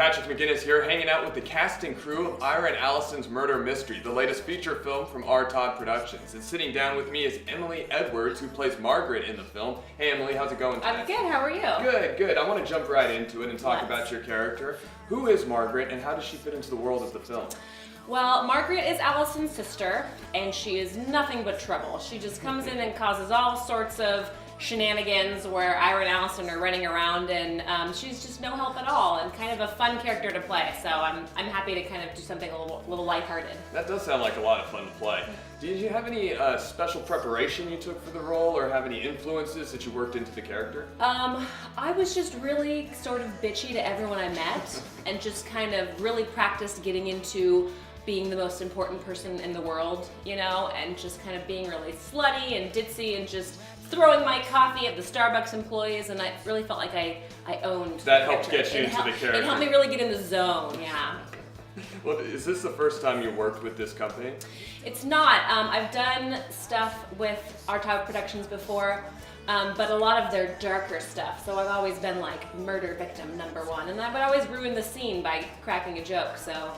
Patrick McGinnis here, hanging out with the cast and crew of Ira and Allison's Murder Mystery, the latest feature film from R. Todd Productions. And sitting down with me is Emily Edwards, who plays Margaret in the film. Hey Emily, how's it going today? I'm good, how are you? Good, good. I want to jump right into it and talk about your character. Who is Margaret and how does she fit into the world of the film? Well, Margaret is Allison's sister, and she is nothing but trouble. She just comes in and causes all sorts of shenanigans where Ira and Allison are running around, and she's just no help at all, and kind of a fun character to play. So I'm happy to kind of do something a little lighthearted. That does sound like a lot of fun to play. Did you have any special preparation you took for the role, or have any influences that you worked into the character? I was just really sort of bitchy to everyone I met, and just kind of really practiced getting into being the most important person in the world, you know, and just kind of being really slutty and ditzy and just throwing my coffee at the Starbucks employees, and I really felt like I owned that helped get you into the character. It helped me really get in the zone, yeah. Well, is this the first time you worked with this company? It's not. I've done stuff with R. Todd Productions before, but a lot of their darker stuff. So I've always been like murder victim #1, and I would always ruin the scene by cracking a joke. So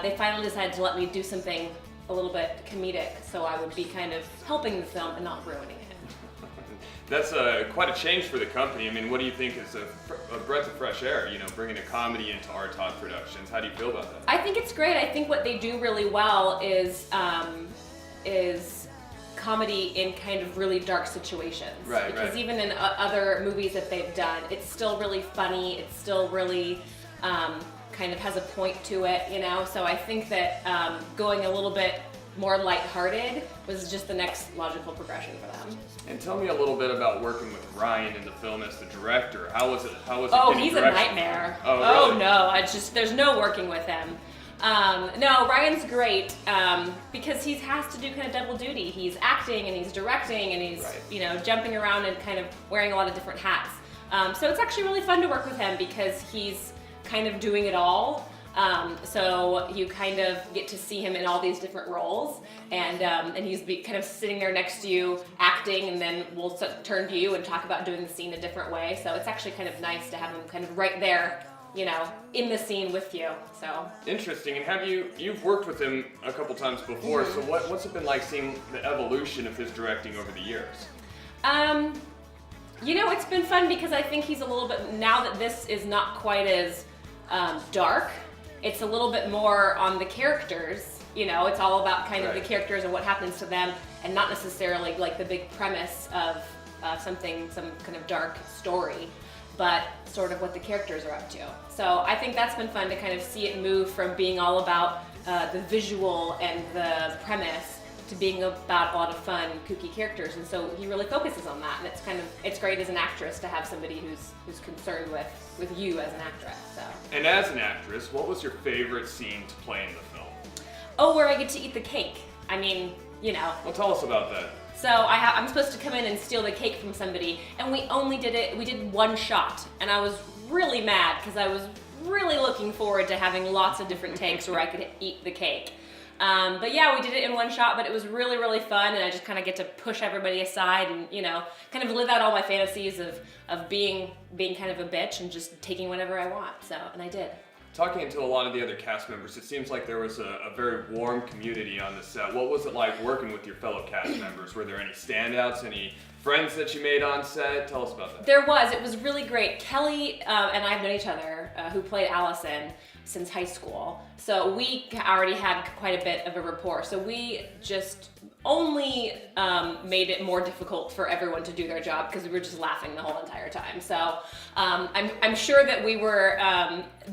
they finally decided to let me do something a little bit comedic, so I would be kind of helping the film and not ruining it. That's quite a change for the company. I mean, what do you think is a breath of fresh air, you know, bringing a comedy into R. Todd Productions? How do you feel about that? I think it's great. I think what they do really well is comedy in kind of really dark situations. Right, because right. even in other movies that they've done, it's still really funny. It's still really kind of has a point to it, you know? So I think that going a little bit more lighthearted was just the next logical progression for them. And tell me a little bit about working with Ryan in the film as the director. How was it? Oh, he's a nightmare. Oh, really? Oh no, there's no working with him. No, Ryan's great because he has to do kind of double duty. He's acting and he's directing and he's you know, jumping around and kind of wearing a lot of different hats. So it's actually really fun to work with him because he's kind of doing it all. So you kind of get to see him in all these different roles, and he's kind of sitting there next to you acting, and then we'll turn to you and talk about doing the scene a different way. So it's actually kind of nice to have him kind of right there, you know, in the scene with you. So interesting. And you've worked with him a couple times before, so what's it been like seeing the evolution of his directing over the years? You know, it's been fun because I think he's a little bit, now that this is not quite as dark, it's a little bit more on the characters, you know, it's all about kind of the characters and what happens to them, and not necessarily like the big premise of some kind of dark story, but sort of what the characters are up to. So I think that's been fun to kind of see it move from being all about the visual and the premise to being about a lot of fun, kooky characters, and so he really focuses on that, and it's great as an actress to have somebody who's concerned with you as an actress. So. And as an actress, what was your favorite scene to play in the film? Oh, where I get to eat the cake. I mean, you know. Well, tell us about that. So I'm supposed to come in and steal the cake from somebody, and we did one shot, and I was really mad because I was really looking forward to having lots of different takes where I could eat the cake. But yeah, we did it in one shot, but it was really, really fun, and I just kind of get to push everybody aside and, you know, kind of live out all my fantasies of being kind of a bitch and just taking whatever I want, so, and I did. Talking to a lot of the other cast members, it seems like there was a very warm community on the set. What was it like working with your fellow cast members? Were there any standouts, any friends that you made on set? Tell us about that. There was. It was really great. Kelly and I have known each other, who played Allison, since high school. So we already had quite a bit of a rapport. So we just only made it more difficult for everyone to do their job because we were just laughing the whole entire time. So I'm sure that we were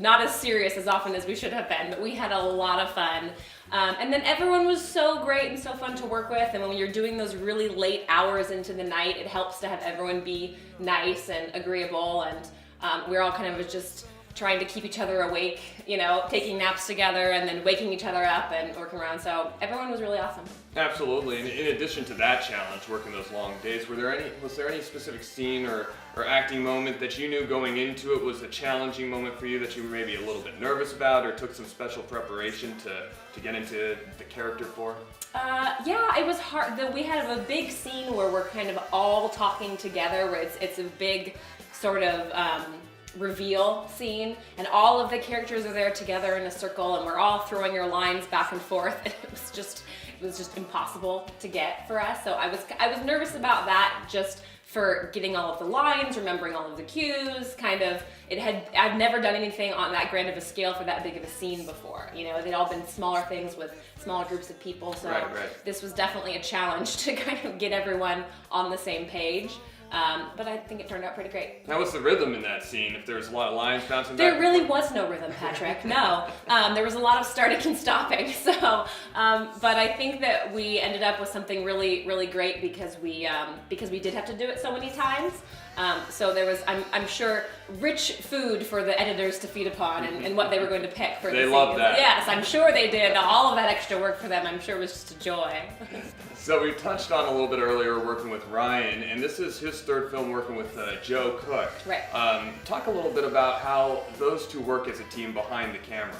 not as serious as often as we should have been, but we had a lot of fun. And then everyone was so great and so fun to work with, and when you're doing those really late hours into the night, it helps to have everyone be nice and agreeable, and we're all kind of just trying to keep each other awake, you know, taking naps together and then waking each other up and working around. So everyone was really awesome. Absolutely. And in addition to that challenge, working those long days, was there any specific scene or acting moment that you knew going into it was a challenging moment for you that you were maybe a little bit nervous about or took some special preparation to get into the character for? Yeah, it was hard. We had a big scene where we're kind of all talking together, where it's a big sort of reveal scene, and all of the characters are there together in a circle, and we're all throwing your lines back and forth, and it was just impossible to get for us. So I was nervous about that, just for getting all of the lines, remembering all of the cues, I've never done anything on that grand of a scale for that big of a scene before. You know, they'd all been smaller things with smaller groups of people, so right. This was definitely a challenge to kind of get everyone on the same page. But I think it turned out pretty great. How was the rhythm in that scene? If there's a lot of lines bouncing back? There really was no rhythm, Patrick. No. There was a lot of starting and stopping. So, but I think that we ended up with something really, really great because we did have to do it so many times. So there was, I'm sure, rich food for the editors to feed upon and what they were going to pick for the scenes. They loved that. Yes, I'm sure they did. All of that extra work for them, I'm sure, was just a joy. So we touched on a little bit earlier working with Ryan, and this is his third film working with Joe Cook. Right. Talk a little bit about how those two work as a team behind the camera.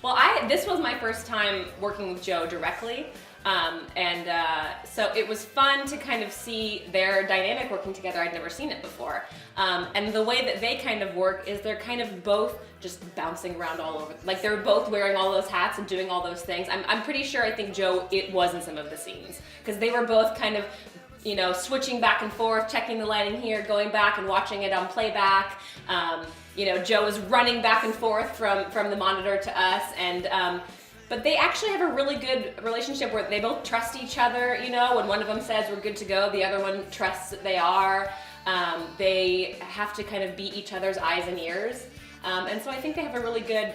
Well, this was my first time working with Joe directly. So it was fun to kind of see their dynamic working together. I'd never seen it before. And the way that they kind of work is they're kind of both just bouncing around all over. Like they're both wearing all those hats and doing all those things. I'm pretty sure I think Joe, it was in some of the scenes. Because they were both kind of, you know, switching back and forth, checking the lighting here, going back and watching it on playback. You know, Joe was running back and forth from the monitor to us, but they actually have a really good relationship where they both trust each other. You know, when one of them says we're good to go, the other one trusts that they are. They have to kind of be each other's eyes and ears. And so I think they have a really good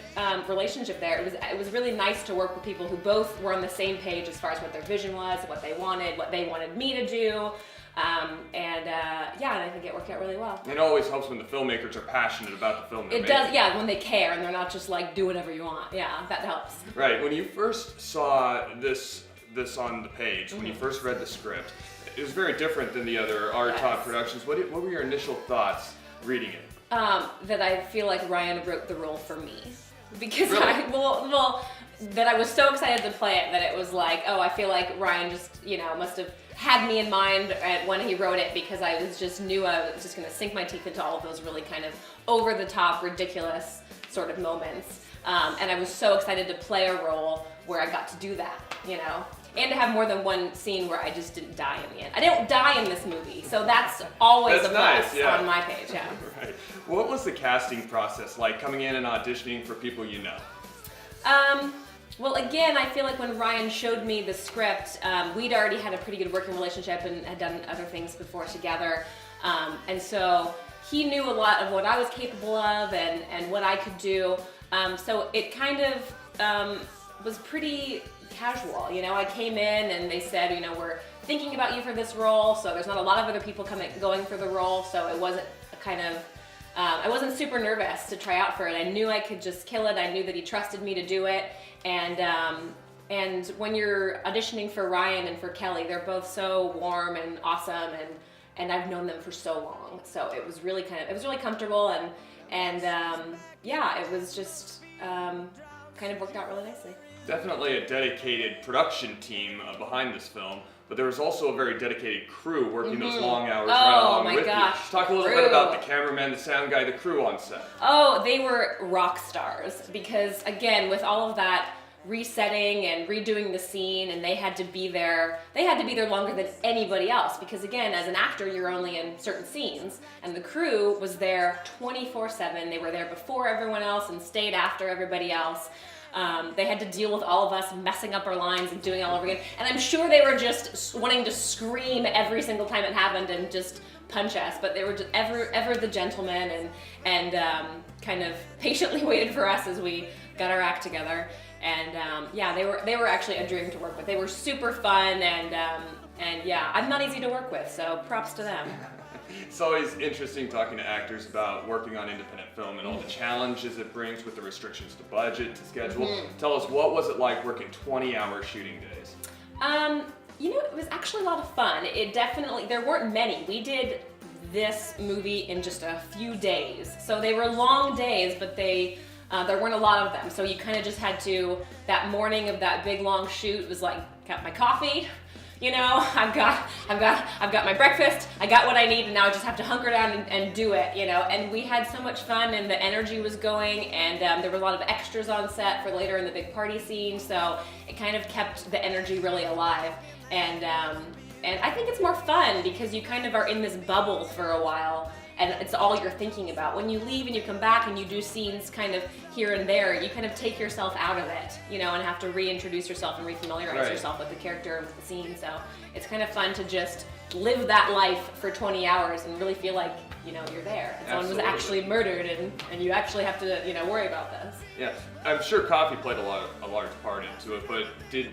relationship there. It was really nice to work with people who both were on the same page as far as what their vision was, what they wanted me to do. And I think it worked out really well. It always helps when the filmmakers are passionate about the film they're making. It does, yeah, when they care and they're not just like, do whatever you want. Yeah, that helps. Right, when you first saw this on the page, when you first read the script, it was very different than the other R-Todd productions. What were your initial thoughts reading it? That I feel like Ryan wrote the role for me. Because really? that I was so excited to play it that it was like, oh, I feel like Ryan just, you know, must have had me in mind when he wrote it, because I knew I was just going to sink my teeth into all of those really kind of over-the-top, ridiculous sort of moments. And I was so excited to play a role where I got to do that, you know? And to have more than one scene where I just didn't die in the end. I don't die in this movie, so that's always a plus on my page, yeah. Right. What was the casting process like, coming in and auditioning for people you know? Well, again, I feel like when Ryan showed me the script, we'd already had a pretty good working relationship and had done other things before together. And so he knew a lot of what I was capable of and what I could do. So it kind of was pretty casual. You know, I came in and they said, you know, we're thinking about you for this role, so there's not a lot of other people going for the role, so it wasn't a kind of, I wasn't super nervous to try out for it. I knew I could just kill it. I knew that he trusted me to do it. And when you're auditioning for Ryan and for Kelly, they're both so warm and awesome, and I've known them for so long. So it was really comfortable, and it was just kind of worked out really nicely. Definitely a dedicated production team behind this film, but there was also a very dedicated crew working those long hours right along with you. Talk a little bit about the cameraman, the sound guy, the crew on set. Oh, they were rock stars, because again, with all of that resetting and redoing the scene, and they had to be there longer than anybody else, because again, as an actor, you're only in certain scenes, and the crew was there 24/7. They were there before everyone else and stayed after everybody else. They had to deal with all of us messing up our lines and doing it all over again. And I'm sure they were just wanting to scream every single time it happened and just punch us. But they were just ever the gentlemen and kind of patiently waited for us as we got our act together. And they were actually a dream to work with. They were super fun and I'm not easy to work with. So props to them. It's always interesting talking to actors about working on independent film and all the challenges it brings with the restrictions to budget, to schedule. Tell us, what was it like working 20-hour shooting days? You know, it was actually a lot of fun. There weren't many. We did this movie in just a few days. So they were long days, but there weren't a lot of them. So you kind of just had to, that morning of that big long shoot was like, got my coffee, You know, I've got my breakfast. I got what I need, and now I just have to hunker down and do it. You know, and we had so much fun, and the energy was going, and there were a lot of extras on set for later in the big party scene. So it kind of kept the energy really alive, and I think it's more fun because you kind of are in this bubble for a while. And it's all you're thinking about. When you leave and you come back and you do scenes kind of here and there, you kind of take yourself out of it, you know, and have to reintroduce yourself and refamiliarize yourself with the character and with the scene. So it's kind of fun to just live that life for 20 hours and really feel like, you know, you're there. And someone was actually murdered and you actually have to, you know, worry about this. Yeah, I'm sure coffee played a large part into it, but did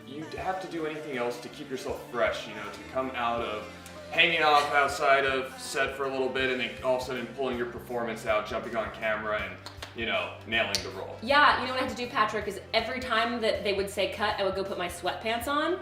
you have to do anything else to keep yourself fresh, you know, to come out of hanging off outside of set for a little bit and then all of a sudden pulling your performance out, jumping on camera and, you know, nailing the role? Yeah, you know what I had to do, Patrick, is every time that they would say cut, I would go put my sweatpants on,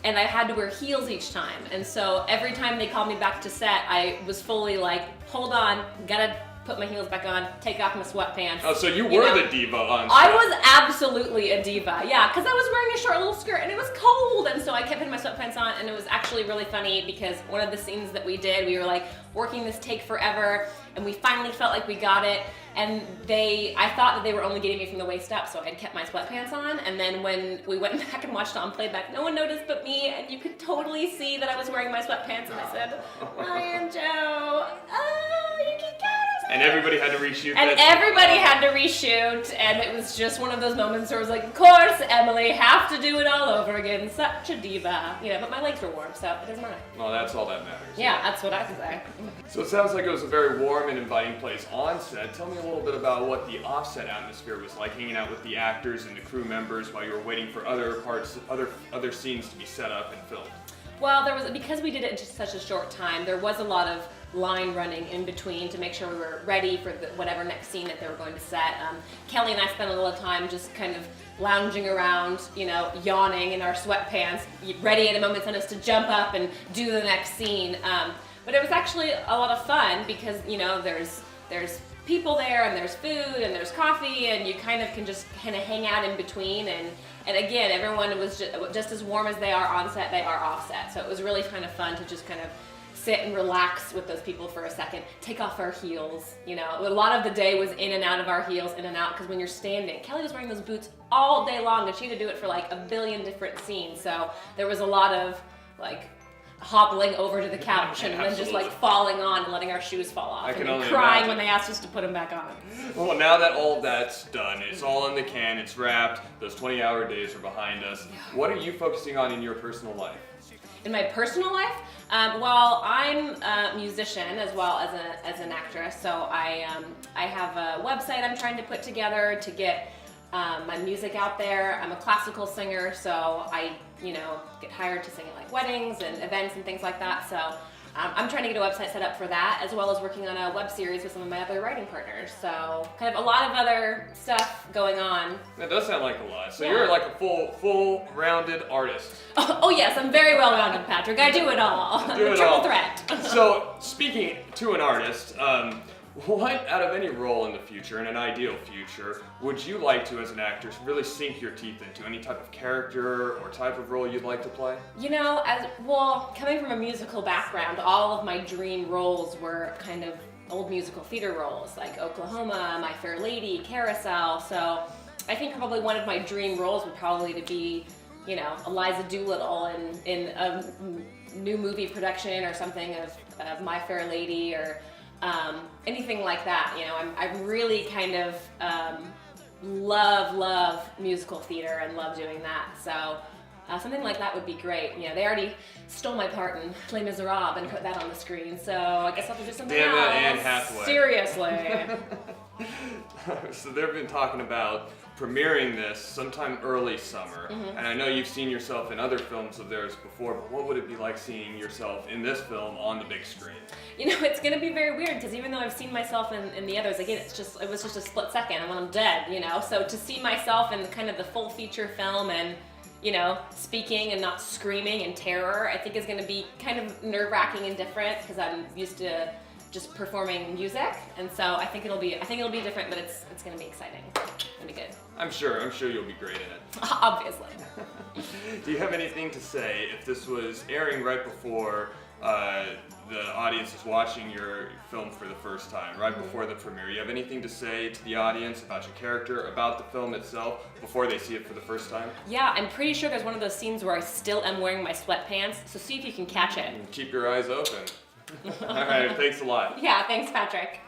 and I had to wear heels each time. And so every time they called me back to set, I was fully like, hold on, gotta put my heels back on, take off my sweatpants. Oh, so you were the diva on set. I was absolutely a diva, yeah, because I was wearing a short little skirt and it was cold, and so I kept putting my sweatpants on, and it was actually really funny because one of the scenes that we did, we were like working this take forever, and we finally felt like we got it, and I thought that they were only getting me from the waist up, so I had kept my sweatpants on, and then when we went back and watched it on playback, no one noticed but me, and you could totally see that I was wearing my sweatpants, and I said, Ryan, Joe, oh, you can get us. And everybody had to reshoot. And everybody had to reshoot, and it was just one of those moments where it was like, of course, Emily, have to do it all over again. Such a diva. You know, but my legs were warm, so it doesn't matter. Well, that's all that matters. Yeah, that's what I can say. So it sounds like it was a very warm and inviting place on set. Tell me a little bit about what the offset atmosphere was like, hanging out with the actors and the crew members while you were waiting for other scenes to be set up and filmed. Well, because we did it in just such a short time, there was a lot of line running in between to make sure we were ready for whatever next scene that they were going to set. Kelly and I spent a little time just kind of lounging around, you know, yawning in our sweatpants, ready at a moment's notice to jump up and do the next scene. But it was actually a lot of fun because, you know, there's people there and there's food and there's coffee and you kind of can just kind of hang out in between, and again, everyone was just as warm as they are on set, they are off set. So it was really kind of fun to just kind of sit and relax with those people for a second, take off our heels, you know. A lot of the day was in and out of our heels, in and out, because when you're standing, Kelly was wearing those boots all day long, and she had to do it for like a billion different scenes. So there was a lot of like hobbling over to the couch and then just like falling on and letting our shoes fall off and crying when they asked us to put them back on. Well, now that all that's done, it's all in the can, it's wrapped, those 20-hour days are behind us. What are you focusing on in your personal life? In my personal life, well, I'm a musician as well as an actress, so I have a website I'm trying to put together to get my music out there. I'm a classical singer, so I, you know, get hired to sing at like weddings and events and things like that. So I'm trying to get a website set up for that, as well as working on a web series with some of my other writing partners. So kind of a lot of other stuff going on. That does sound like a lot. So you're like a full-rounded artist. Oh yes, I'm very well-rounded, Patrick. I do it all. Triple threat. So speaking to an artist, what out of any role in the future, in an ideal future, would you like to, as an actor, really sink your teeth into? Any type of character or type of role you'd like to play? You know, coming from a musical background, all of my dream roles were kind of old musical theater roles, like Oklahoma, My Fair Lady, Carousel. So I think probably one of my dream roles would probably to be, you know, Eliza Doolittle in a new movie production or something of My Fair Lady, or anything like that. You know, I'm really kind of love musical theater and love doing that. So something like that would be great. You know, they already stole my part in Les Miserables and put that on the screen, so I guess I'll have to do something else. Damn it, Anne Hathaway. Seriously. So they've been talking about premiering this sometime early summer, and I know you've seen yourself in other films of theirs before, but what would it be like seeing yourself in this film on the big screen? You know, it's gonna be very weird, because even though I've seen myself in the others, again, it was just a split second, and when I'm dead, you know, so to see myself in kind of the full feature film and, you know, speaking and not screaming in terror, I think is gonna be kind of nerve-wracking and different, because I'm used to just performing music, and so I think it'll be different, but it's gonna be exciting. It's gonna be good. I'm sure you'll be great in it. Obviously. Do you have anything to say if this was airing right before the audience is watching your film for the first time, right before the premiere? You have anything to say to the audience about your character, about the film itself, before they see it for the first time? Yeah, I'm pretty sure there's one of those scenes where I still am wearing my sweatpants, so see if you can catch it. Keep your eyes open. All right, thanks a lot. Yeah, thanks, Patrick.